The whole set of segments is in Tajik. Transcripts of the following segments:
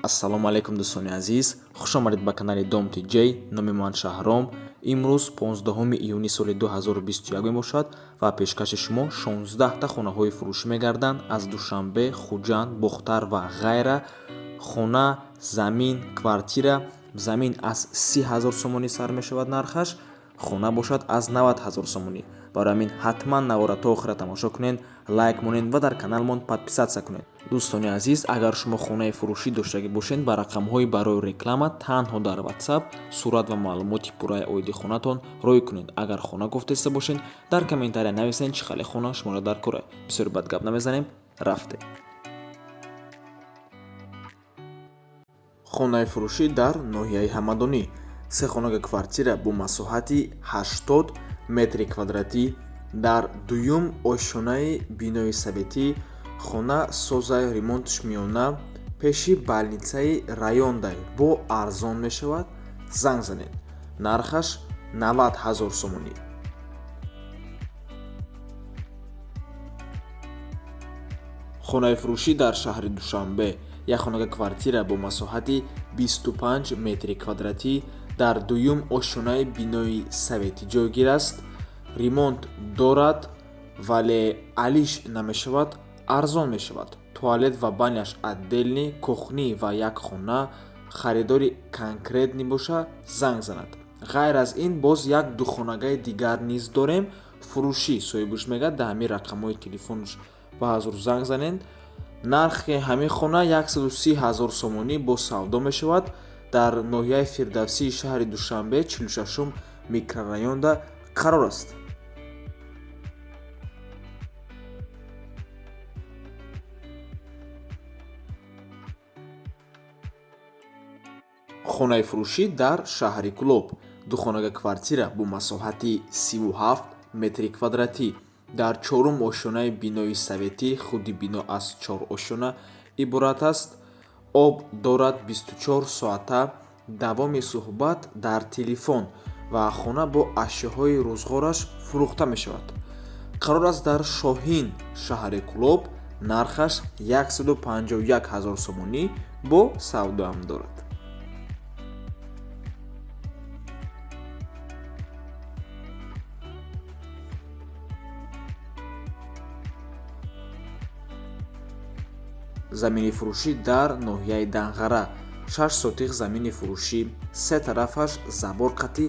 Ассалому алайкум дӯстони азиз, хушомадед ба канали Dom TJ. Номи ман Шаҳром. Имрӯз 15 июни соли 2021 мебошад ва пешкаши шумо 16та хонаҳои фурӯшӣ мегарданд аз Душанбе, Хуҷанд, Бухтар ва ғайра. Хона, замин, квартира. Замин аз 30 000 сомонӣ сар мешавад нархаш, хона бошад аз 90 000 сомонӣ. барои ҳамин ҳатман навора то охира тамошо кунед, лайк монед ва дар каналмон подписатсия кунед. дӯстони азиз, агар шумо хонаи фурӯшӣ доштагӣ бошед, ба рақамҳои барои реклама танҳо дар WhatsApp сурат ва маълумоти пурраи оиди хонатон рой кунед. Агар хона гуфтаиста бошед, дар комментария нависед чӣ хели хона шуморо дар кор. Бисёр бад гап намезанем, рафтем. хонаи фурӯшӣ дар ноҳияи Ҳамадонӣ. се хонага квартира бо масоҳати 80 метри квадратӣ дар дуюм ошонаи бинои советӣ. хона созаи ремонтш миёна пеши балницаи райондай бо арзон мешавад. занг занед. нархаш 90 000 сомонӣ. хонаи фурӯшӣ дар шаҳри Душанбе. як хонага квартира бо масоҳати 25 метри квадратӣ дар дуюм ошонаи бинои советӣ ҷойгир аст. ремонт дорад, вале алиш намешавад, арзон мешавад. туалет ва баняш отделни, кухнӣ ва як хона. харидори конкретни боша, занг занад. ғайр аз ин боз як духонагаи дигар низ дорем. фурӯшӣ соҳибуш мегӯяд дар ҳамин рақамҳои телефонш ба ҳазур занг занед. нархи ҳамин хона 130 000 сомонӣ бо савдо мешавад. дар ноҳияи Фирдавсии шаҳри Душанбе 46 микрорайонда қарор аст. хонаи фурӯшӣ дар шаҳри Кӯлоб. ду хонага квартира бо масоҳати 37 метри квадратӣ дар чорум ошонаи бинои советӣ. худи бино аз 4 ошона иборат аст. об дорад 24 соата, давоми суҳбат дар телефон ва хона бо ашёҳои рӯзғораш фурӯхта мешавад. қарор аст дар Шоҳин, шаҳри Кӯлоб. нархаш 151 000 сомонӣ бо савдоам дорад. замини фурӯшӣ дар ноҳияи Данғара. 6 сотиқ замини фурӯшӣ, се тарафаш заборқати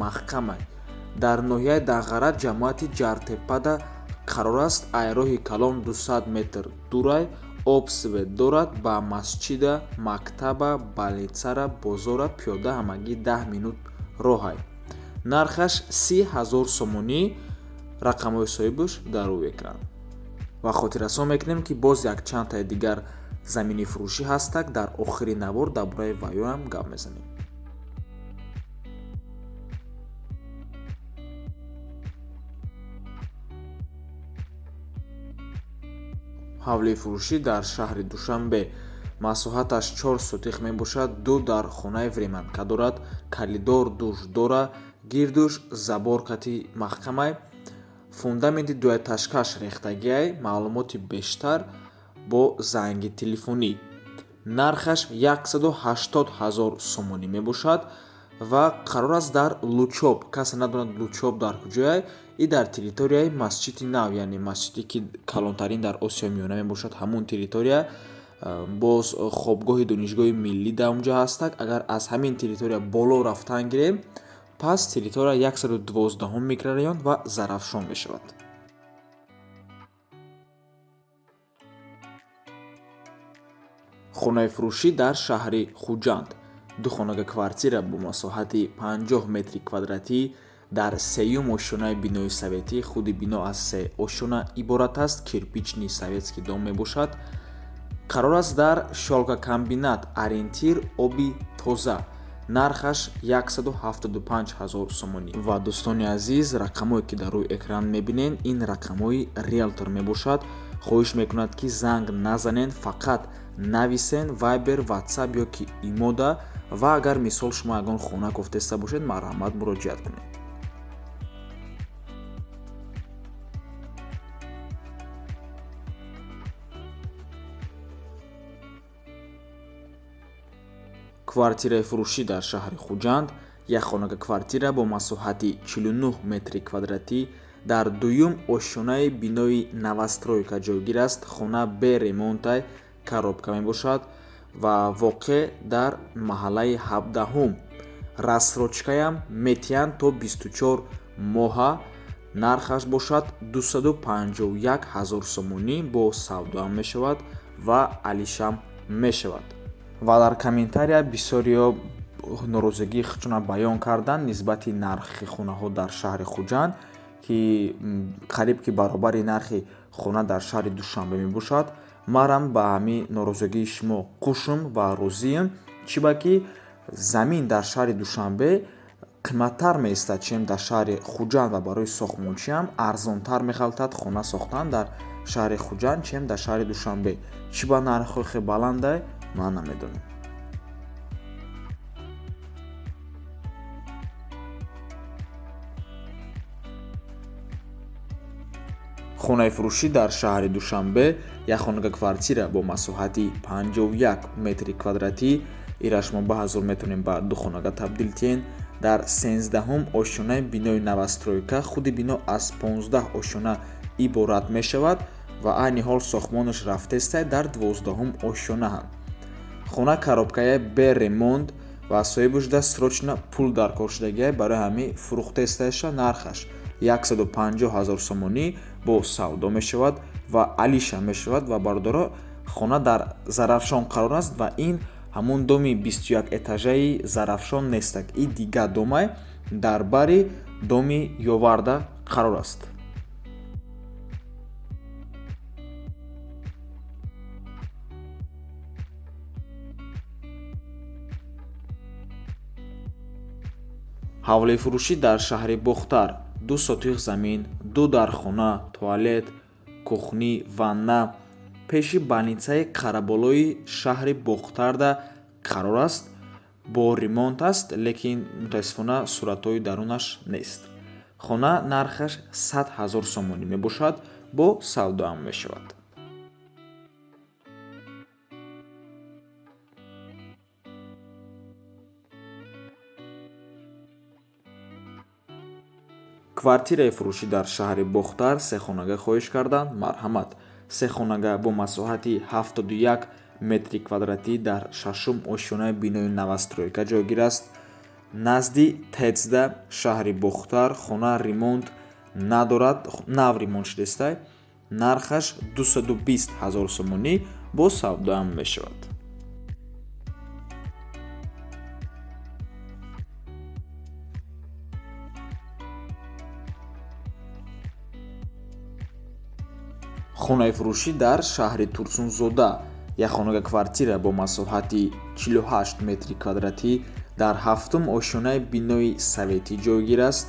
маҳкамай. дар ноҳияи Данғара ҷамоати Ҷартепада қарор аст. айроҳи калон 200 метр дурай. об свет дорад. ба масҷида, мактаба, балнитсара, бозора пиёда ҳамагӣ 10 минут роҳай. нархаш 30 000 сомонӣ. рақамҳои соҳибаш дар рӯи экран. ва хотиррасон мекунем ки боз якчандтаи дигар замини фурӯшӣ ҳастак. дар охири навор дар бораи ваёам гап мезанем. ҳавлии фурӯшӣ дар шаҳри Душанбе. масоҳаташ 4 сотиқ мебошад. ду дар хонаи времанка дорад. калидор душ дора. гирдуш заборқати маҳкамай. фундаменти дуяташкаш рехтагиай. маълумоти бештар бо занги телефонӣ. нархаш 180 000 сомонӣ мебошад ва қарор аст дар Лучоб. касе надонад Лучоб дар куҷояй? И дар территорияи масҷиди нав, яъне масҷиде ки калонтарин дар Осиёи Миёна мебошад. ҳамун территория боз хобгоҳи донишгоҳи миллӣ дар онҷо ҳастак. агар аз ҳамин территория боло рафтан гирем, пас территория 112 микрорайон ва Зарафшон мешавад. хонаи фурӯшӣ дар шаҳри Хуҷанд. ду хонага квартира бо масоҳати 50 метри квадратӣ дар сеюм ошонаи бинои советӣ. худи бино аз се ошона иборат аст. кирпични советский дом мебошад. қарор аст дар шолкакомбинат. ориентир оби тоза. нархаш 175 000 сомонӣ. ва дӯстони азиз, рақамое ки дар рӯи экран мебинед, ин рақамҳои риэлтор мебошад. хоҳиш мекунад ки занг назанед, фақат нависен Viber, WhatsApp ё ки имода. ва агар мисол шумо ягон хона гуфтаиста бошед, марҳамат муроҷиат кунед. квартираи фурӯшӣ дар шаҳри хуҷанд як хонага квартира бо масоҳати 49 метри квадратӣ дар дуюм ошёнаи бинои новостройка ҷойгир аст. Хона бе ремонтай коробка мебошад ва воқеъ дар маҳаллаи 17-ум. рассрочкаям метиҳанд то 24 моҳа. нархаш бошад 251 000 сомонӣ бо савдоам мешавад ва алишам мешавад. ва дар комментария бисёриё норозигии худшона баён карданд нисбати нархи хонаҳо дар шаҳри хуҷанд ки қариб ки баробари нархи хона дар шаҳри душанбе мебошад. манам ба ҳамин норозигии шумо хушм ва розиям. чиба ки замин дар шаҳри душанбе қиматтар меистад чем дар шаҳри хуҷанд ва барои сохтмончиам арзонтар мехалтад хона сохтан дар шаҳри хуҷанд чем дар шаҳри душанбе. чиба нархҳои хеле баландай ман намедонам. хонаи фурӯшӣ дар шаҳри душанбе як хонага квартира бо масоҳати 51 метри квадратӣ ира шумо баъзор метавонем ба ду хонага табдил тиҳен. дар 13-ум ошёнаи бинои новостройка худи бино аз 15 ошёна иборат мешавад ва айни ҳол сохтмонаш рафтаистай дар 12-ум ошёнаам. хона коробкае бе ремонт ва соҳибаш да срочно пул дар кор шудагиай барои ҳамин фурӯхтаистаиша нархаш 150 000 сомонӣ бо савдо мешавад ва алиша мешавад. ва бародаро хона дар зарафшон қарор аст ва ин ҳамун доми 21 этажаи зарафшон нестак. ин дигар домай дар бари доми ёварда қарор аст. ҳавлаи фурӯшӣ дар шаҳри бохтар 2 сотиқ замин, 2 дархона, туалет, кухни, ванна пеши больницаи қараболои шаҳри бохтарда қарор аст. бо ремонт аст, лекин мутаассифона суратҳои дарунаш нест. хона нархаш 100 000 сомонӣ мебошад бо савдоам мешавад. квартираи фурӯшӣ дар шаҳри бохтар сехонага хоҳиш карданд. марҳамат. сехонага бо масоҳати 71 метри квадратӣ дар 6-ум ошёнаи бинои новостройка ҷойгир аст. назди тецда шаҳри бохтар. хона ремонт надорад, нав ремонт шудаистай. нархаш 220 000 сомонӣ бо савдоам мешавад. хонаи фурӯшӣ дар шаҳри турсунзода як хонага квартира бо масоҳати 48 метри квадратӣ дар 7-ум ошёнаи бинои советӣ ҷойгир аст.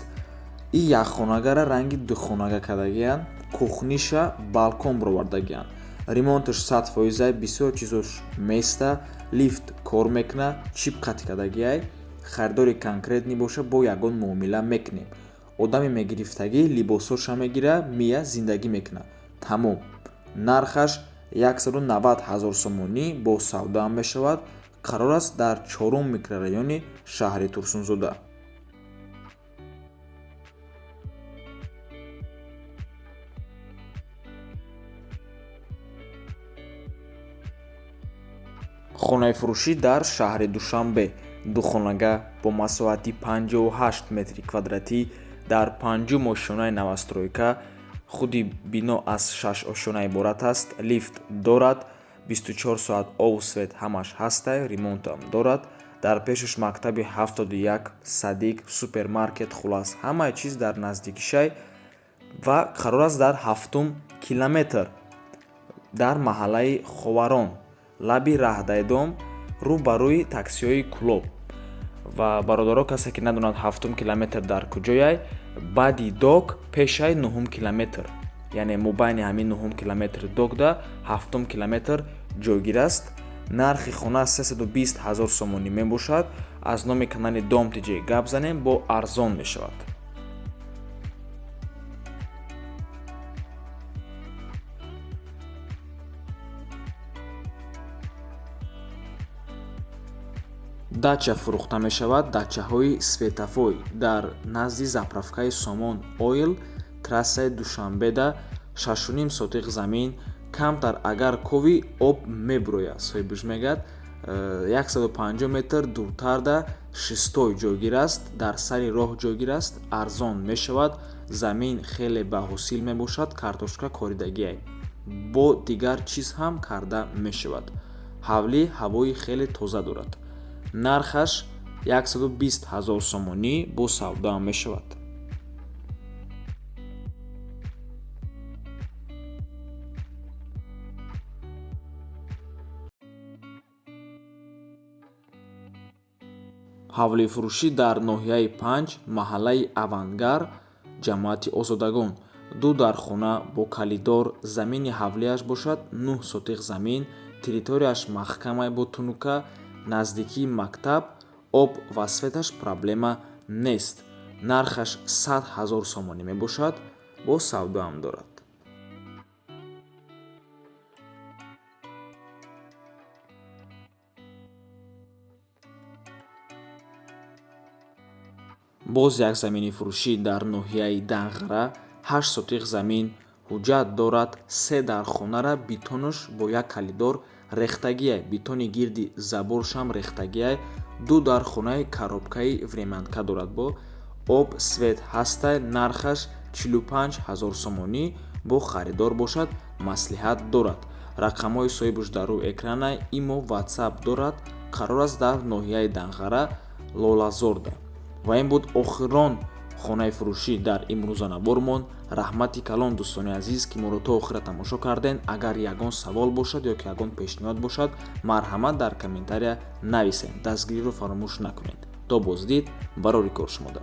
ин якхонагара ранги духонага кардагианд. кухниша балкон баровардагианд. ремонташ 100%. бисёр чизош места, лифт кор мекуна, чип қатъ кардагиай. харидори конкретни боша бо ягон муомила мекунем. одами мегирифтагӣ либосоша мегира, мия зиндагӣ мекуна. тамом. нархаш 190 000 сомонӣ бо савдоам мешавад. қарор аст дар 4-ум микрорайони шаҳри турсунзода. хонаи фурӯшӣ дар шаҳри душанбе ду хонага бо масоҳати 58 метри квадратӣ дар 5-ум ошёнаи новостройка. худи бино аз 6 ошона иборат аст. лифт дорад, 24 соат обу свет ҳамаш ҳастай, ремонтам дорад. дар пешаш мактаби 71, садик, супермаркет, хулас ҳамаи чиз дар наздикишай ва қарор аст дар 7-ум километр дар маҳаллаи ховарон лаби раҳдайдом рӯ ба рӯи таксиҳои кулоб. ва бародаро касе ки надонад 7-ум километр дар куҷояй, баъди дог пешаи 9-ум километр, яъне мобайни ҳамин 9-ум километри догда 7-ум километр ҷойгир аст. нархи хона 320 000 сомонӣ мебошад. аз номи канали Dom.tj гап занем, бо арзон мешавад. дача фурӯхта мешавад. дачаҳои светофой дар назди заправкаи Somon Oil трассаи Душанбеда 6.5 сотиқ замин камтар агар кови об мебурояд. соҳибуш мегӯяд 150 метр дуртарда шистой ҷойгир аст, дар сари роҳ ҷойгир аст, арзон мешавад, замин хеле баҳосил мебошад, картошка коридагиай бо дигар чиз ҳам карда мешавад. ҳавлӣ ҳавои хеле тоза дорад. нархаш 120 000 сомонӣ бо савдо мешавад. ҳавлӣ фурӯшӣ дар ноҳияи 5 маҳаллаи Авангар, ҷамоати Озодагон. ду дар хона бо калидор, замини ҳавлиаш бошад 9 сотиқ замин, территорияш маҳкамаи бо тунука, наздикии мактаб, об ва светаш проблема нест. нархаш 100 000 сомонӣ мебошад, бо савдоам дорад. боз як замини фурӯшӣ дар ноҳияи Дангара 8 сотиқ замин, ҳуҷҷат дорад, 3 дар хонара битонаш бо як калидор рехтагиай, битони гирди заборшам рехтагиай, 2 дар хонаи коробкаи времянка дорад, бо об свет ҳастай, нархаш 45 000 сомонӣ, бо харидор бошад маслиҳат дорад. рақамҳои соҳибуш дар рӯи экранай, имо WhatsApp дорад, қарор аст дар ноҳияи Дангара Лолазорда. ва ин буд охирон хонаи фурӯшӣ дар имрӯзанавормон. раҳмати калон дӯстони азиз ки моро то охира тамошо карден. агар ягон савол бошад ё ки ягон пешниҳод бошад, марҳамат дар комментария нависед. дастгириро фаромӯш накунед. то боздид, барори кор шумода.